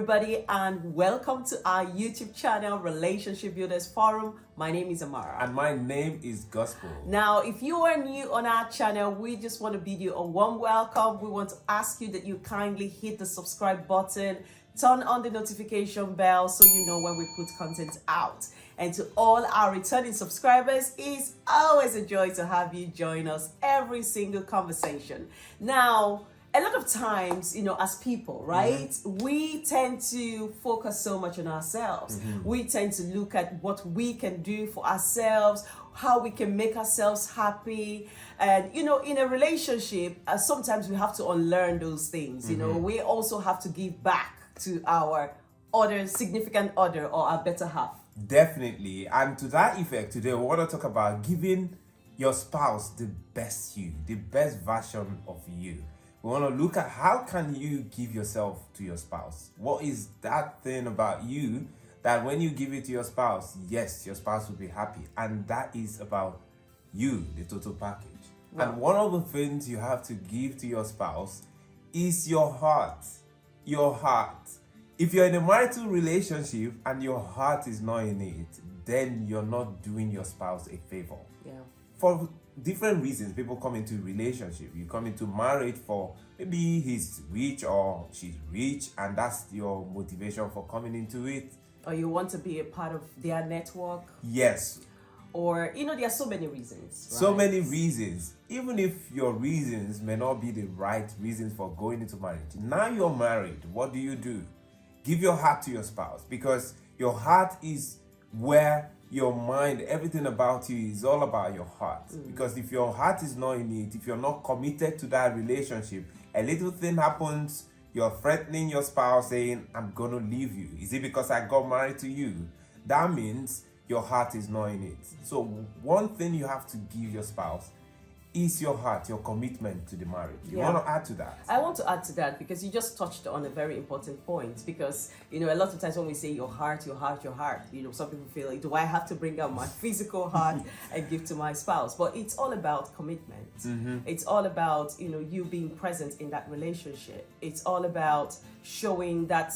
everybody, and welcome to our YouTube channel, Relationship Builders Forum. My name is Amara. And my name is Gospel. Now, if you are new on our channel, we just want to bid you a warm welcome. We want to ask you that you kindly hit the subscribe button, turn on the notification bell so you know when we put content out. And to all our returning subscribers, it's always a joy to have you join us every single conversation. Now, a lot of times, as people, right, we tend to focus so much on ourselves. We tend to look at what we can do for ourselves, how we can make ourselves happy. And, in a relationship, sometimes we have to unlearn those things. We also have to give back to our other significant other or our better half. Definitely. And to that effect, today we want to talk about giving your spouse the best you, the best version of you. We want to look at how can you give yourself to your spouse. What is that thing about you that when you give it to your spouse, yes, your spouse will be happy. And that is about you, the total package. Wow. And one of the things you have to give to your spouse is your heart. Your heart. If you're in a marital relationship and your heart is not in it, then you're not doing your spouse a favor. Yeah. For different reasons, people come into relationship. You come into marriage for maybe he's rich or she's rich, and that's your motivation for coming into it. Or you want to be a part of their network. Yes. Or, there are so many reasons. Right? So many reasons. Even if your reasons may not be the right reasons for going into marriage. Now you're married, what do? Give your heart to your spouse, because your heart is where your mind, everything about you is all about your heart. Because if your heart is not in it, if you're not committed to that relationship, a little thing happens, you're threatening your spouse saying, I'm gonna leave you. Is it because I got married to you? That means your heart is not in it. So one thing you have to give your spouse is your heart, your commitment to the marriage. You want to add to that? I want to add to that because you just touched on a very important point. Because, a lot of times when we say your heart, some people feel like, do I have to bring out my physical heart and give to my spouse? But it's all about commitment. It's all about, you being present in that relationship. It's all about showing that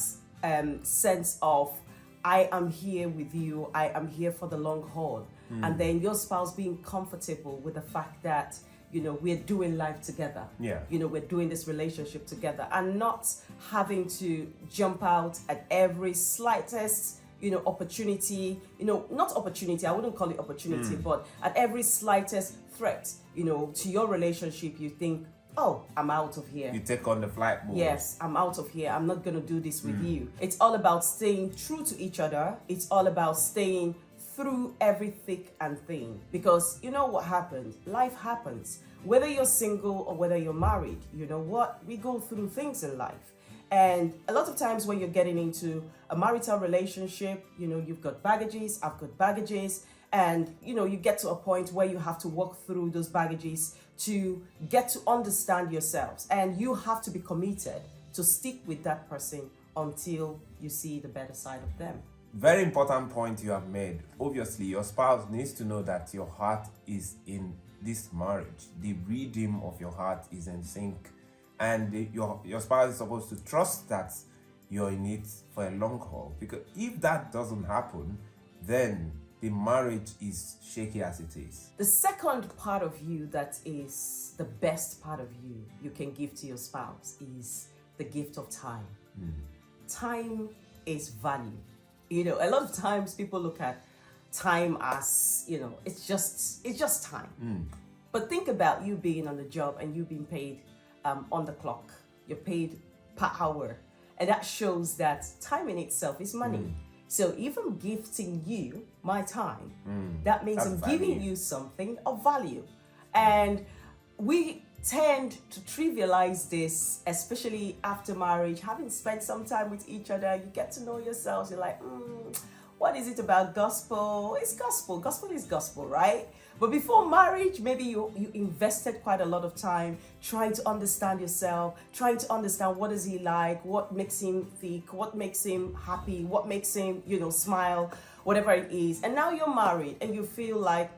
sense of, I am here with you. I am here for the long haul. And then your spouse being comfortable with the fact that, we're doing life together. Yeah. We're doing this relationship together, and not having to jump out at every slightest, opportunity, not opportunity, I wouldn't call it opportunity, but at every slightest threat, to your relationship, you think, oh, I'm out of here. You take on the flight mode. Yes, I'm out of here. I'm not going to do this with you. It's all about staying true to each other. It's all about staying through every thick and thin. Because you know what happens? Life happens. Whether you're single or whether you're married, you know what? We go through things in life. And a lot of times when you're getting into a marital relationship, you've got baggages, I've got baggages. And, you get to a point where you have to walk through those baggages to get to understand yourselves. And you have to be committed to stick with that person until you see the better side of them. Very important point you have made. Obviously, your spouse needs to know that your heart is in this marriage. The rhythm of your heart is in sync. And your spouse is supposed to trust that you're in it for a long haul. Because if that doesn't happen, then the marriage is shaky as it is. The second part of you that is the best part of you can give to your spouse is the gift of time. Time is value. A lot of times people look at time as, it's just time. But think about you being on the job and you being paid on the clock. You're paid per hour. And that shows that time in itself is money. So if I'm gifting you my time, that means I'm giving you something of value. And we tend to trivialize this, especially after marriage. Having spent some time with each other, you get to know yourselves. You're like, what is it about gospel? It's gospel. Gospel is gospel, right? But before marriage, maybe you invested quite a lot of time trying to understand yourself, trying to understand what is he like, what makes him think, what makes him happy, what makes him, smile, whatever it is. And now you're married and you feel like,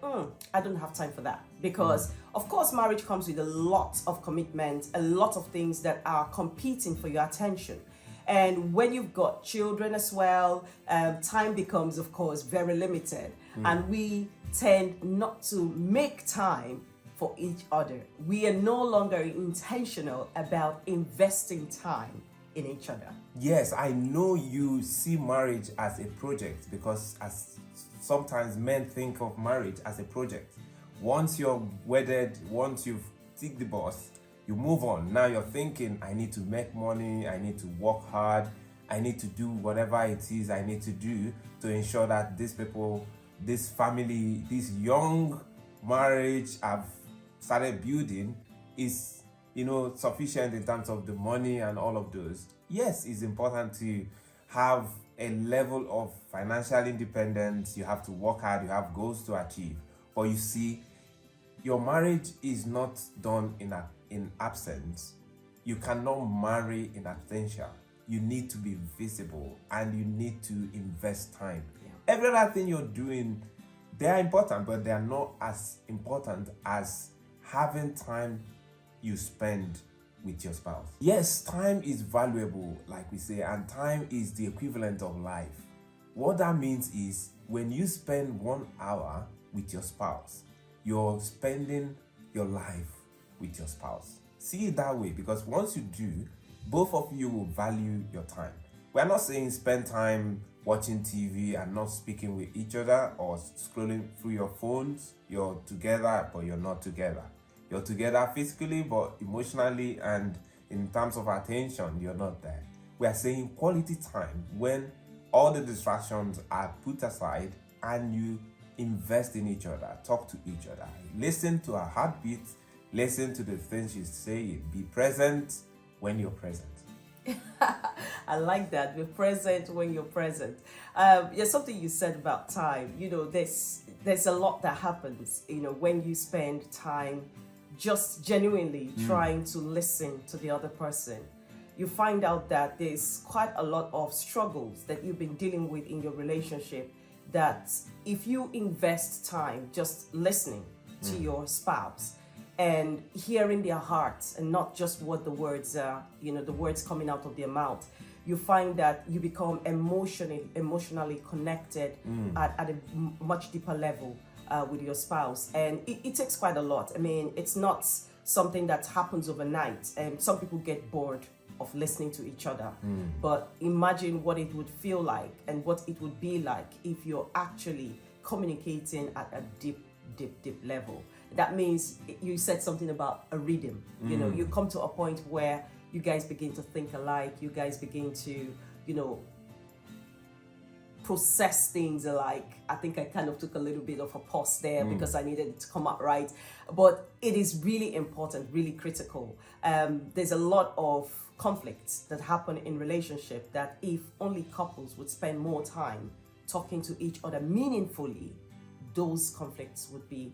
I don't have time for that. Because, of course, marriage comes with a lot of commitment, a lot of things that are competing for your attention. And when you've got children as well, time becomes, of course, very limited. And we tend not to make time for each other. We are no longer intentional about investing time in each other. Yes, I know you see marriage as a project, because as sometimes men think of marriage as a project. Once you're wedded, once you've ticked the box, you move on. Now you're thinking, I need to make money, I need to work hard, I need to do whatever it is I need to do to ensure that these people, this family, this young marriage I've started building is, sufficient in terms of the money and all of those. Yes, it's important to have a level of financial independence. You have to work hard, you have goals to achieve. But you see, your marriage is not done in absence. You cannot marry in absentia. You need to be visible and you need to invest time. Yeah. Every other thing you're doing, they are important, but they are not as important as having time you spend with your spouse. Yes, time is valuable, like we say, and time is the equivalent of life. What that means is when you spend 1 hour with your spouse, you're spending your life with your spouse. See it that way, because once you do, both of you will value your time. We're not saying spend time watching TV and not speaking with each other or scrolling through your phones. You're together, but you're not together. You're together physically, but emotionally and in terms of attention, you're not there. We are saying quality time when all the distractions are put aside and you invest in each other, talk to each other, listen to her heartbeat, listen to the things she's saying, be present when you're present. I like that. Be present when you're present. There's something you said about time. There's a lot that happens, when you spend time just genuinely trying to listen to the other person. You find out that there's quite a lot of struggles that you've been dealing with in your relationship, that if you invest time just listening to your spouse and hearing their hearts and not just what the words are, the words coming out of their mouth, you find that you become emotionally connected at a much deeper level with your spouse. And it takes quite a lot. I mean, it's not something that happens overnight. And some people get bored of listening to each other. But imagine what it would feel like and what it would be like if you're actually communicating at a deep level. That means you said something about a rhythm. You come to a point where you guys begin to think alike, you guys begin to, process things alike. I think I kind of took a little bit of a pause there because I needed it to come out right. But it is really important, really critical. There's a lot of conflicts that happen in relationship that if only couples would spend more time talking to each other meaningfully, those conflicts would be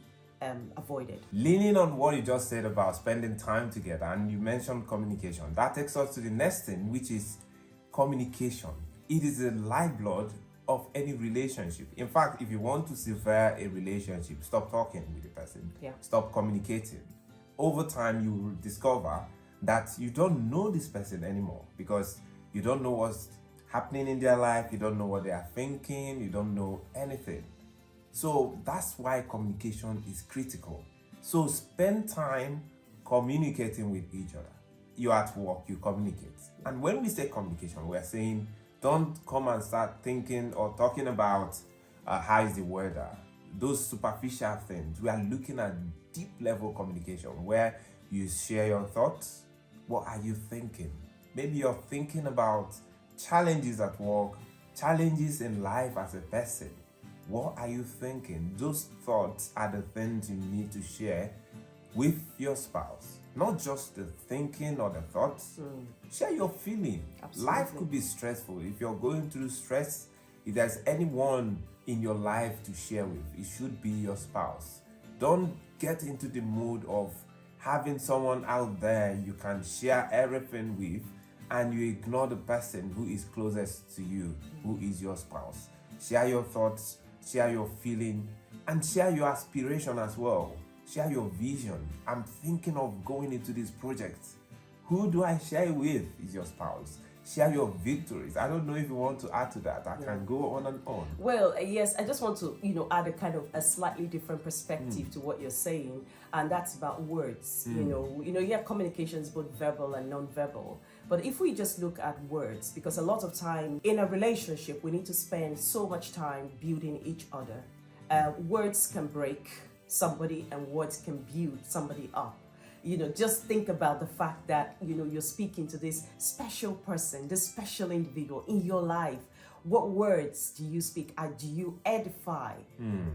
avoided. Leaning on what you just said about spending time together, and you mentioned communication, that takes us to the next thing, which is communication. It is the lifeblood of any relationship. In fact, if you want to sever a relationship, stop talking with the person. Yeah. Stop communicating. Over time, you will discover that you don't know this person anymore because you don't know what's happening in their life, you don't know what they are thinking, you don't know anything. So that's why communication is critical. So spend time communicating with each other. You're at work, you communicate. And when we say communication, we're saying don't come and start thinking or talking about how is the weather, those superficial things. We are looking at deep level communication where you share your thoughts. What are you thinking? Maybe you're thinking about challenges at work, challenges in life as a person. What are you thinking? Those thoughts are the things you need to share with your spouse. Not just the thinking or the thoughts. Share your feeling. Absolutely. Life could be stressful. If you're going through stress, if there's anyone in your life to share with, it should be your spouse. Don't get into the mood of having someone out there you can share everything with and you ignore the person who is closest to you, who is your spouse. Share your thoughts, share your feeling, and share your aspiration as well. Share your vision. I'm thinking of going into this project. Who do I share it with? Is your spouse. share your victories. I don't know if you want to add to that. I can go on and on. Well, yes, I just want to, add a kind of a slightly different perspective to what you're saying, and that's about words. You have communications both verbal and non-verbal. But if we just look at words, because a lot of time in a relationship, we need to spend so much time building each other. Words can break somebody, and words can build somebody up. Just think about the fact that, you're speaking to this special person, this special individual in your life. What words do you speak? Do you edify?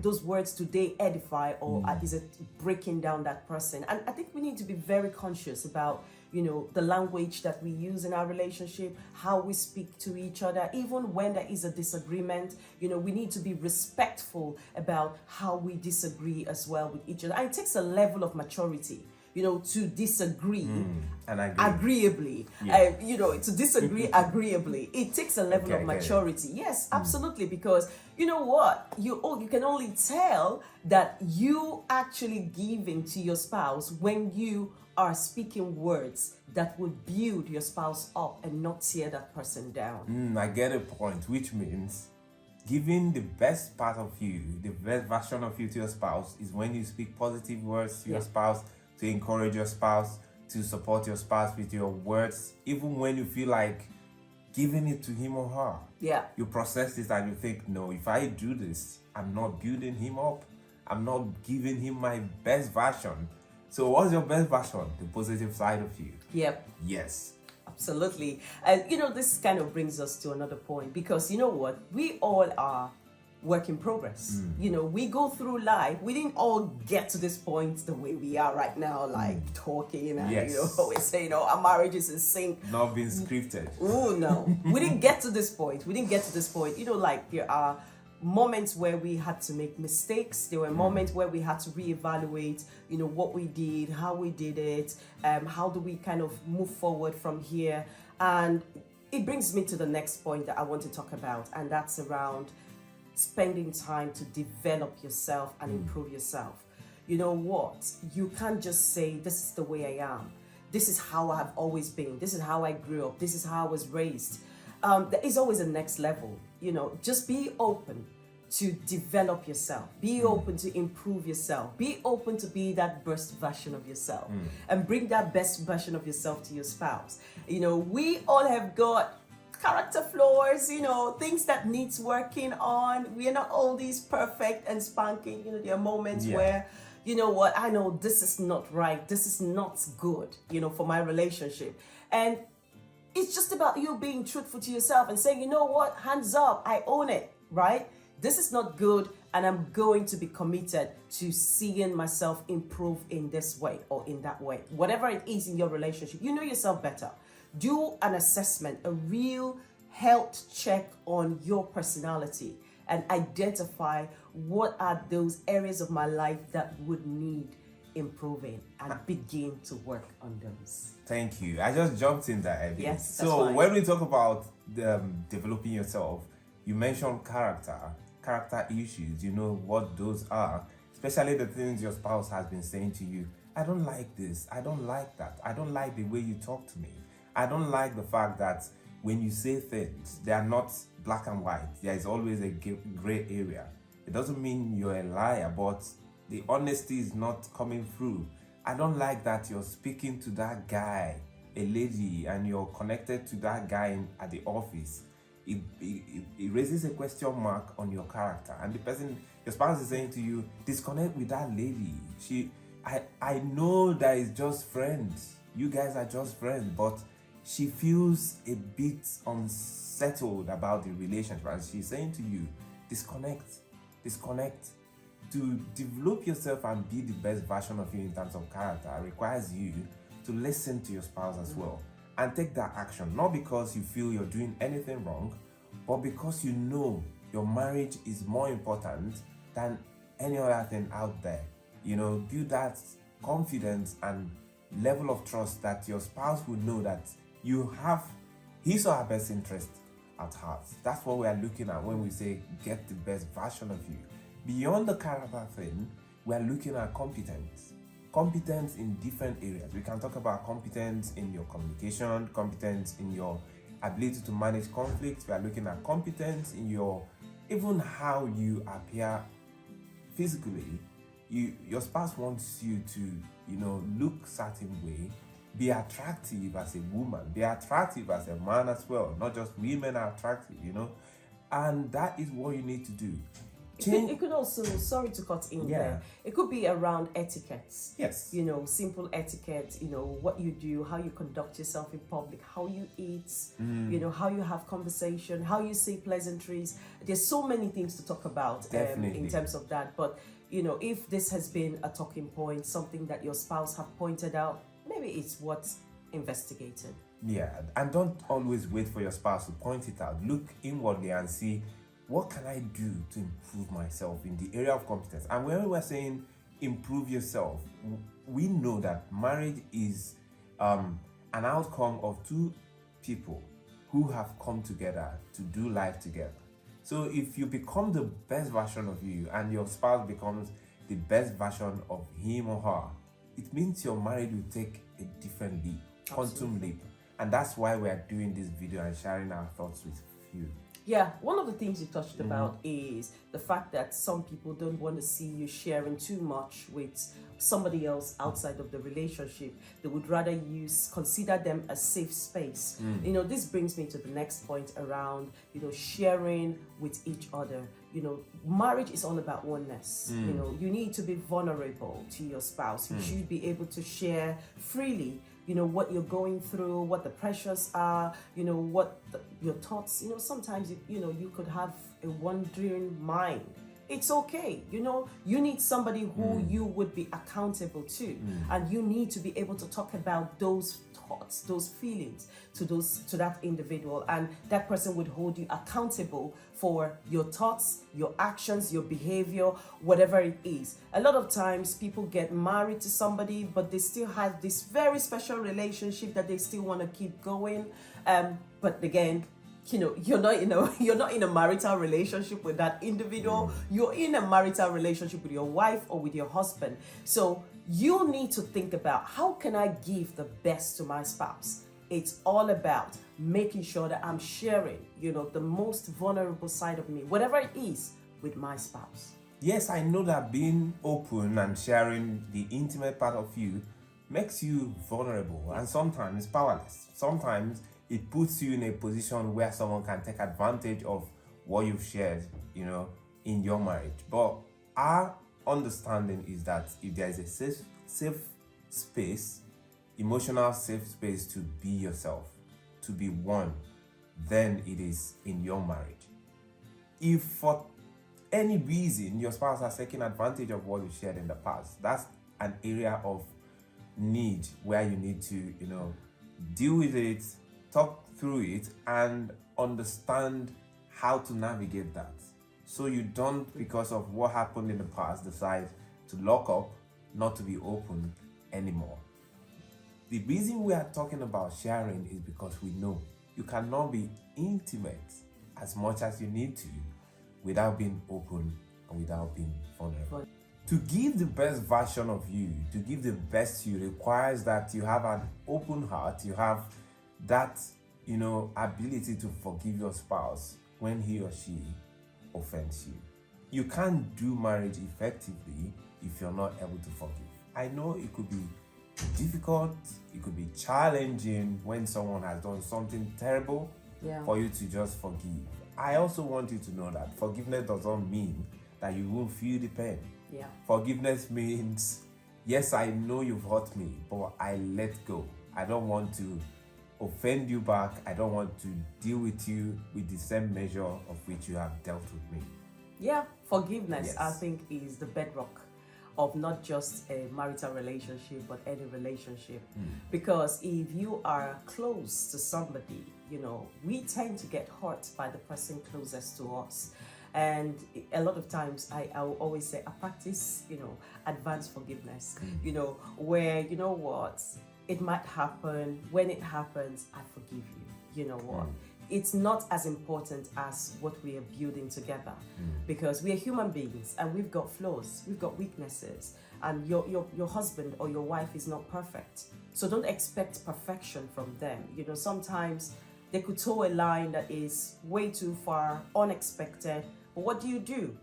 Those words, do they edify, or is it breaking down that person? And I think we need to be very conscious about, the language that we use in our relationship, how we speak to each other, even when there is a disagreement. We need to be respectful about how we disagree as well with each other. And it takes a level of maturity, to disagree and agreeably. Yeah. To disagree agreeably. It takes a level of maturity. Yes, absolutely. Because you know what? You can only tell that you actually giving to your spouse when you are speaking words that would build your spouse up and not tear that person down. I get a point, which means giving the best part of you, the best version of you to your spouse is when you speak positive words to your spouse, to encourage your spouse, to support your spouse with your words, even when you feel like giving it to him or her. Yeah. You process this and you think, no, if I do this, I'm not building him up. I'm not giving him my best version. So what's your best version? The positive side of you. Yep. Yes. Absolutely. And this kind of brings us to another point, because you know what? We all are work in progress. We go through life. We didn't all get to this point the way we are right now, like talking and we're saying, our marriage is in sync. Not being scripted. Oh no. We didn't get to this point. There are moments where we had to make mistakes. There were moments where we had to reevaluate, what we did, how we did it, how do we kind of move forward from here. And it brings me to the next point that I want to talk about, and that's around spending time to develop yourself and improve yourself. You know what? You can't just say, this is the way I am. This is how I have always been. This is how I grew up. This is how I was raised. There is always a next level. Just be open to develop yourself. Be open to improve yourself. Be open to be that best version of yourself and bring that best version of yourself to your spouse. We all have got character flaws, things that needs working on. We are not all these perfect and spanking. There are moments where, I know this is not right. This is not good, for my relationship. And it's just about you being truthful to yourself and saying, hands up, I own it, right? This is not good, and I'm going to be committed to seeing myself improve in this way or in that way. Whatever it is in your relationship, you know yourself better. Do an assessment, a real health check on your personality, and identify what are those areas of my life that would need improving, and begin to work on those. Thank you. I just jumped in there, Abby. Yes, so fine. When we talk about developing yourself, you mentioned character issues. You know what those are, especially the things your spouse has been saying to you. I don't like this. I don't like that. I don't like the way you talk to me. I don't like the fact that when you say things, they are not black and white. There is always a gray area. It doesn't mean you're a liar, but the honesty is not coming through. I don't like that you're speaking to that guy, a lady, and you're connected to that guy at the office. It raises a question mark on your character. And the person, your spouse is saying to you, disconnect with that lady. I know that it's just friends. You guys are just friends, but she feels a bit unsettled about the relationship. And she's saying to you, disconnect. To develop yourself and be the best version of you in terms of character requires you to listen to your spouse as well and take that action, not because you feel you're doing anything wrong, but because you know your marriage is more important than any other thing out there. Build that confidence and level of trust that your spouse will know that you have his or her best interest at heart. That's what we are looking at when we say get the best version of you. Beyond the character thing, we are looking at competence. Competence in different areas. We can talk about competence in your communication, competence in your ability to manage conflict. We are looking at competence in your, even how you appear physically. Your spouse wants you to, look certain way, be attractive as a woman, be attractive as a man as well. Not just women are attractive, and that is what you need to do. It could also, sorry to cut in there, it could be around etiquettes. Yes. Simple etiquette, what you do, how you conduct yourself in public, how you eat, how you have conversation, how you say pleasantries. There's so many things to talk about in terms of that. But, if this has been a talking point, something that your spouse have pointed out, maybe it's worth investigating. Yeah, and don't always wait for your spouse to point it out. Look inwardly and see, what can I do to improve myself in the area of competence? And when we're saying improve yourself, we know that marriage is an outcome of two people who have come together to do life together. So if you become the best version of you and your spouse becomes the best version of him or her, it means your marriage will take a different leap, quantum leap. And that's why we are doing this video and sharing our thoughts with you. Yeah, one of the things you touched about is the fact that some people don't want to see you sharing too much with somebody else outside of the relationship. They would rather consider them a safe space. This brings me to the next point around, sharing with each other. Marriage is all about oneness. You need to be vulnerable to your spouse. You should be able to share freely what you're going through, what the pressures are, what your thoughts, sometimes, you could have a wandering mind. It's okay. You need somebody who you would be accountable to, and you need to be able to talk about those thoughts, those feelings to that individual, and that person would hold you accountable for your thoughts, your actions, your behavior, whatever it is. A lot of times people get married to somebody, but they still have this very special relationship that they still want to keep going. But again, you're not in a marital relationship with that individual. You're in a marital relationship with your wife or with your husband. So you need to think about, how can I give the best to my spouse? It's all about making sure that I'm sharing, the most vulnerable side of me, whatever it is, with my spouse. Yes, I know that being open and sharing the intimate part of you makes you vulnerable and sometimes powerless. Sometimes it puts you in a position where someone can take advantage of what you've shared, in your marriage. But our understanding is that if there is a safe space, emotional safe space to be yourself, to be one, then it is in your marriage. If for any reason your spouse has taken advantage of what you shared in the past, that's an area of need where you need to, deal with it, talk through it, and understand how to navigate that. So you don't, because of what happened in the past, decide to lock up, not to be open anymore. The reason we are talking about sharing is because we know you cannot be intimate as much as you need to without being open and without being vulnerable. To give the best version of you, to give the best you, requires that you have an open heart, you have that, ability to forgive your spouse when he or she offends you. You can't do marriage effectively if you're not able to forgive. I know it could be difficult, it could be challenging when someone has done something terrible for you to just forgive. I also want you to know that forgiveness doesn't mean that you won't feel the pain. Forgiveness means, yes, I know you've hurt me, but I let go. I don't want to offend you back. I don't want to deal with you with the same measure of which you have dealt with me. Yeah, forgiveness, I think, is the bedrock of not just a marital relationship, but any relationship. Because if you are close to somebody, we tend to get hurt by the person closest to us. And a lot of times I will always say, I practice, advanced forgiveness, where, what, it might happen. When it happens, I forgive you. You know what? It's not as important as what we are building together, because we are human beings and we've got flaws, we've got weaknesses, and your husband or your wife is not perfect. So don't expect perfection from them. Sometimes They could toe a line that is way too far, unexpected. But what do?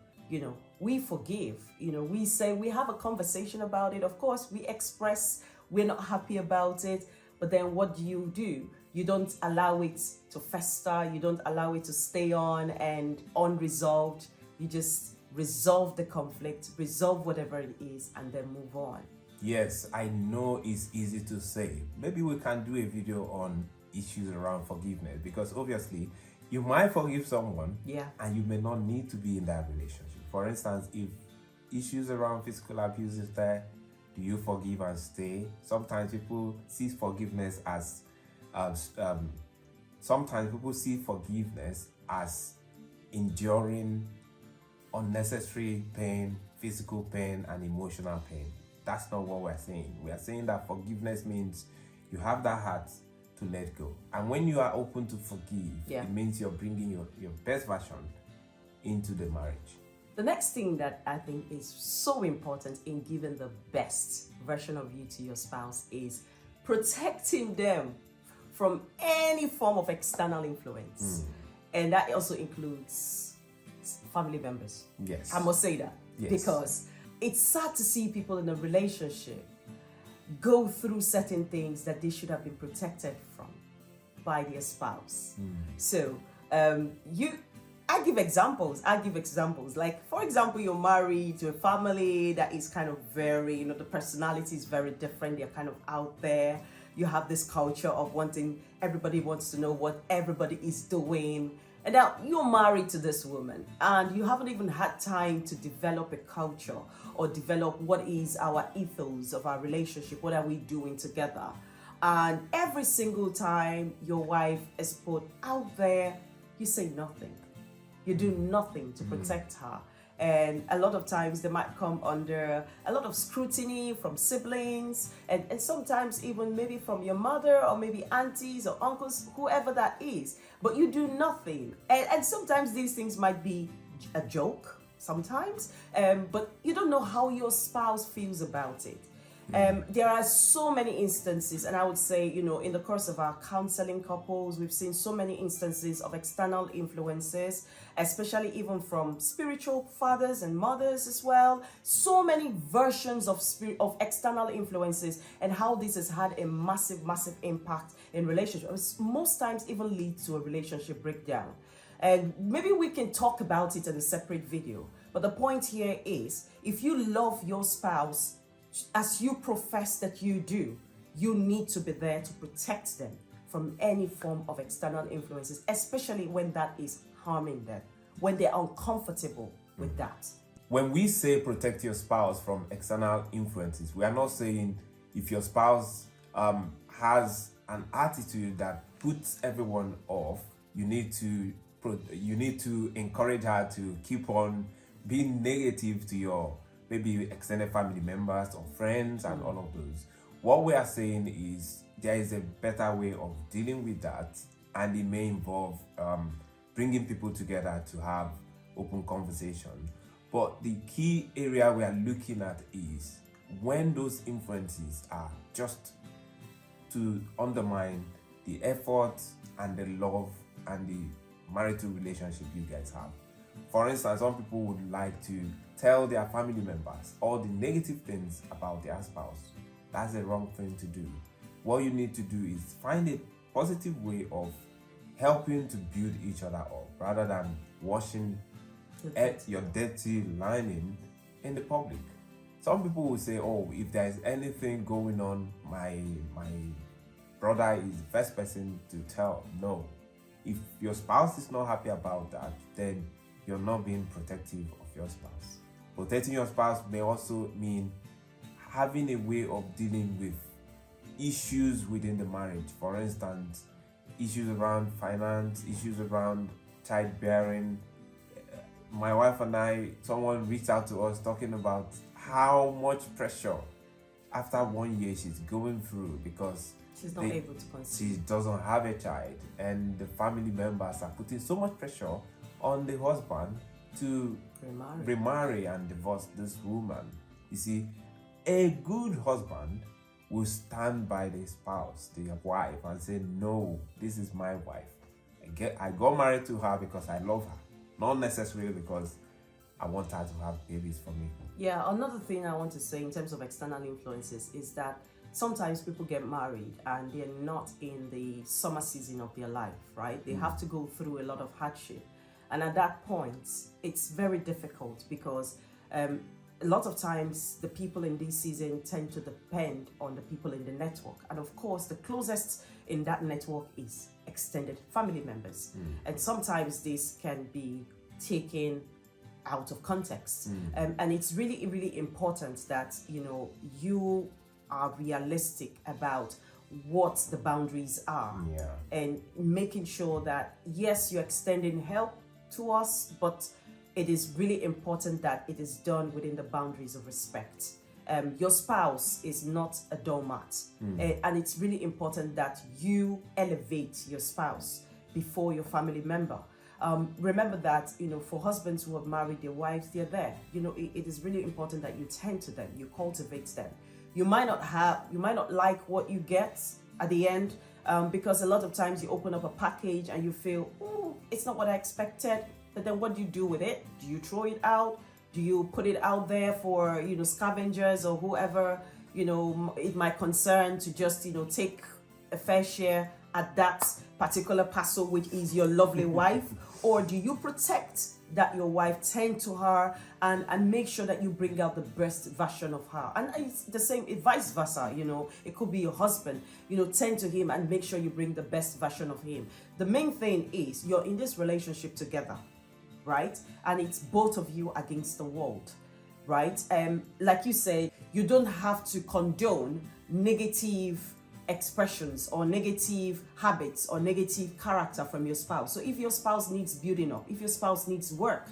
We forgive. We say, we have a conversation about it. Of course, we express we're not happy about it. But then what do? You don't allow it to fester. You don't allow it to stay on and unresolved. You just resolve the conflict, resolve whatever it is, and then move on. Yes, I know it's easy to say. Maybe we can do a video on issues around forgiveness, because obviously you might forgive someone, and you may not need to be in that relationship. For instance, if issues around physical abuse is there, do you forgive and stay? Sometimes people see forgiveness as enduring unnecessary pain, physical pain, and emotional pain. That's not what we're saying. We are saying that forgiveness means you have that heart to let go. And when you are open to forgive, it means you're bringing your best version into the marriage. The next thing that I think is so important in giving the best version of you to your spouse is protecting them from any form of external influence. And that also includes family members. Yes. I must say that. Yes. Because it's sad to see people in a relationship go through certain things that they should have been protected from by their spouse. So I give examples. Like, for example, you're married to a family that is kind of very, the personality is very different. They're kind of out there. You have this culture of everybody wants to know what everybody is doing. And now you're married to this woman and you haven't even had time to develop a culture or develop what is our ethos of our relationship. What are we doing together? And every single time your wife is put out there, you say nothing. You do nothing to protect her. And a lot of times they might come under a lot of scrutiny from siblings and sometimes even maybe from your mother or maybe aunties or uncles, whoever that is. But you do nothing. And sometimes these things might be a joke sometimes, but you don't know how your spouse feels about it. There are so many instances, and I would say, in the course of our counseling couples, we've seen so many instances of external influences, especially even from spiritual fathers and mothers as well. So many versions of external influences, and how this has had a massive, massive impact in relationships. Most times even lead to a relationship breakdown. And maybe we can talk about it in a separate video. But the point here is, if you love your spouse as you profess that you do, you need to be there to protect them from any form of external influences, especially when that is harming them, when they're uncomfortable with that. When we say protect your spouse from external influences, we are not saying if your spouse has an attitude that puts everyone off, you need to encourage her to keep on being negative to your maybe extended family members or friends and all of those. What we are saying is there is a better way of dealing with that, and it may involve bringing people together to have open conversation. But the key area we are looking at is when those influences are just to undermine the effort and the love and the marital relationship you guys have. For instance, some people would like to tell their family members all the negative things about their spouse. That's the wrong thing to do. What you need to do is find a positive way of helping to build each other up rather than washing your dirty lining in the public. Some people will say, oh, if there's anything going on, my brother is the first person to tell. No. If your spouse is not happy about that, then you're not being protective of your spouse. Protecting your spouse may also mean having a way of dealing with issues within the marriage. For instance, issues around finance, issues around childbearing. My wife and I, someone reached out to us talking about how much pressure after 1 year she's going through because she's not able to conceive. She doesn't have a child, and the family members are putting so much pressure on the husband to remarry and divorce this woman. You see, a good husband will stand by the spouse, the wife, and say, no, this is my wife. I got married to her because I love her, not necessarily because I want her to have babies for me. Yeah, another thing I want to say in terms of external influences is that sometimes people get married and they're not in the summer season of their life, right? They have to go through a lot of hardship. And at that point, it's very difficult because a lot of times the people in this season tend to depend on the people in the network. And of course, the closest in that network is extended family members. And sometimes this can be taken out of context. And it's really, really important that, you are realistic about what the boundaries are. And making sure that, yes, you're extending help to us, but it is really important that it is done within the boundaries of respect. Your spouse is not a doormat, and it's really important that you elevate your spouse before your family member. Remember that, for husbands who have married their wives, they're there. It is really important that you tend to them, you cultivate them. You might not like what you get at the end, because a lot of times you open up a package and you feel, it's not what I expected. But then what do you do with it? Do you throw it out? Do you put it out there for, scavengers or whoever, it might concern to just, take a fair share at that particular parcel, which is your lovely wife? Or do you protect that your wife, tend to her and make sure that you bring out the best version of her? And it's the same, vice versa, it could be your husband, tend to him and make sure you bring the best version of him. The main thing is you're in this relationship together, right? And it's both of you against the world, right? Like you said, you don't have to condone negative expressions or negative habits or negative character from your spouse. So if your spouse needs building up, if your spouse needs work,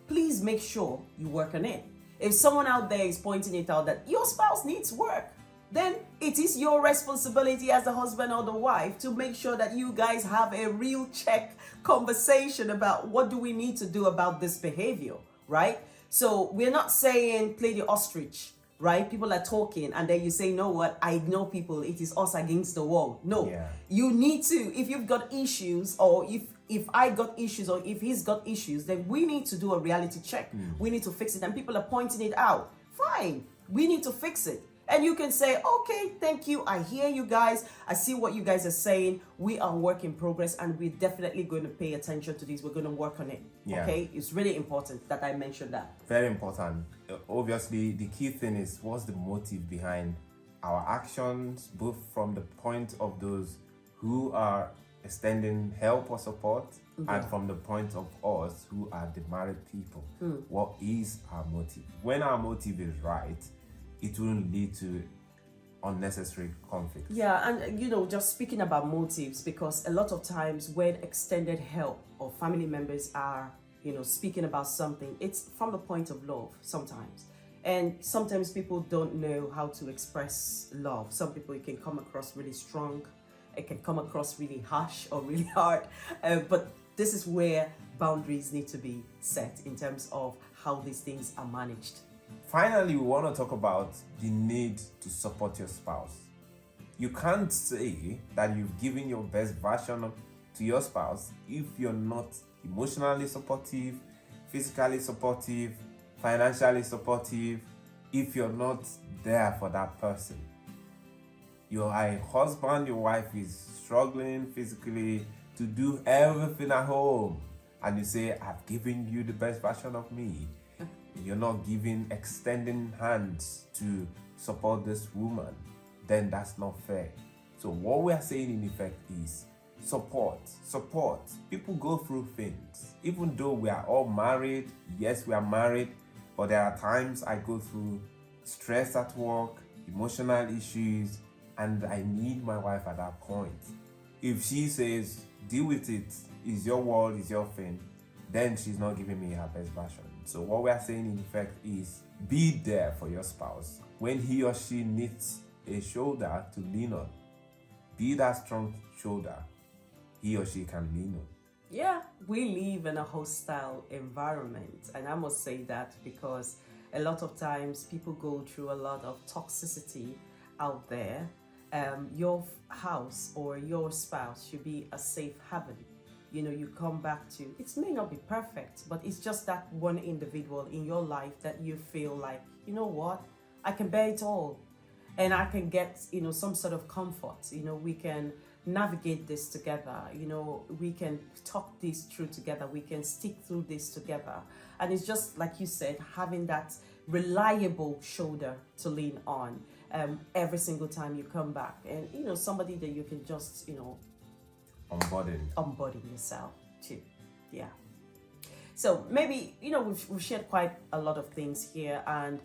please make sure you work on it. If someone out there is pointing it out that your spouse needs work, then it is your responsibility as the husband or the wife to make sure that you guys have a real check conversation about what do we need to do about this behavior, right? So we're not saying play the ostrich, right? People are talking and then you say, know what? I ignore people. It is us against the world. No, you need to, if you've got issues or if I got issues or if he's got issues, then we need to do a reality check. We need to fix it. And people are pointing it out. Fine. We need to fix it. And you can say, okay, thank you. I hear you guys. I see what you guys are saying. We are work in progress and we're definitely going to pay attention to this. We're going to work on it. Okay? It's really important that I mentioned that. Very important. Obviously, the key thing is what's the motive behind our actions, both from the point of those who are extending help or support and from the point of us who are the married people. What is our motive? When our motive is right, it won't lead to unnecessary conflict. Yeah, and just speaking about motives, because a lot of times when extended help or family members are, speaking about something, it's from the point of love sometimes. And sometimes people don't know how to express love. Some people, it can come across really strong, it can come across really harsh or really hard. But this is where boundaries need to be set in terms of how these things are managed. Finally, we want to talk about the need to support your spouse. You can't say that you've given your best version to your spouse if you're not emotionally supportive, physically supportive, financially supportive, if you're not there for that person. You're a husband, your wife is struggling physically to do everything at home, and you say, I've given you the best version of me. You're not extending hands to support this woman, then that's not fair. So what we are saying in effect is support. People go through things. Even though we are all married, yes, we are married, but there are times I go through stress at work, emotional issues, and I need my wife at that point. If she says, deal with it, it's your world, it's your thing, then she's not giving me her best version. So what we are saying in effect is be there for your spouse when he or she needs a shoulder to lean on. Be that strong shoulder he or she can lean on. Yeah, we live in a hostile environment, and I must say that because a lot of times people go through a lot of toxicity out there. Your house or your spouse should be a safe haven you come back to. It may not be perfect, but it's just that one individual in your life that you feel like, you know what, I can bear it all, and I can get, some sort of comfort. We can navigate this together. We can talk this through together. We can stick through this together. And it's just like you said, having that reliable shoulder to lean on every single time you come back, and somebody that you can just unburden yourself to. Yeah. So maybe we've shared quite a lot of things here, and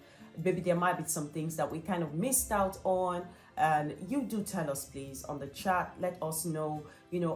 maybe there might be some things that we kind of missed out on. And you do tell us, please, on the chat. Let us know,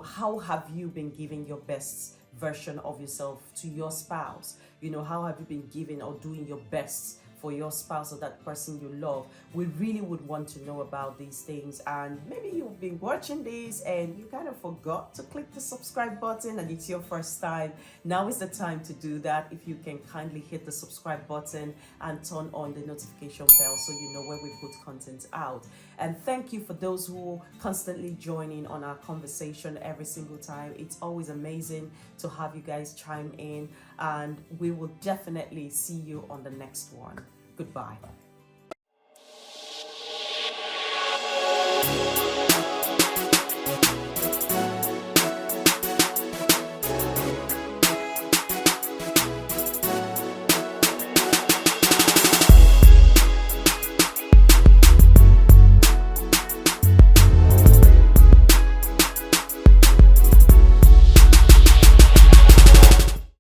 how have you been giving your best version of yourself to your spouse? How have you been giving or doing your best for your spouse or that person you love? We really would want to know about these things. And maybe you've been watching this and you kind of forgot to click the subscribe button and it's your first time. Now is the time to do that. If you can kindly hit the subscribe button and turn on the notification bell so you know when we put content out. And thank you for those who constantly join in on our conversation every single time. It's always amazing to have you guys chime in, and we will definitely see you on the next one. Goodbye.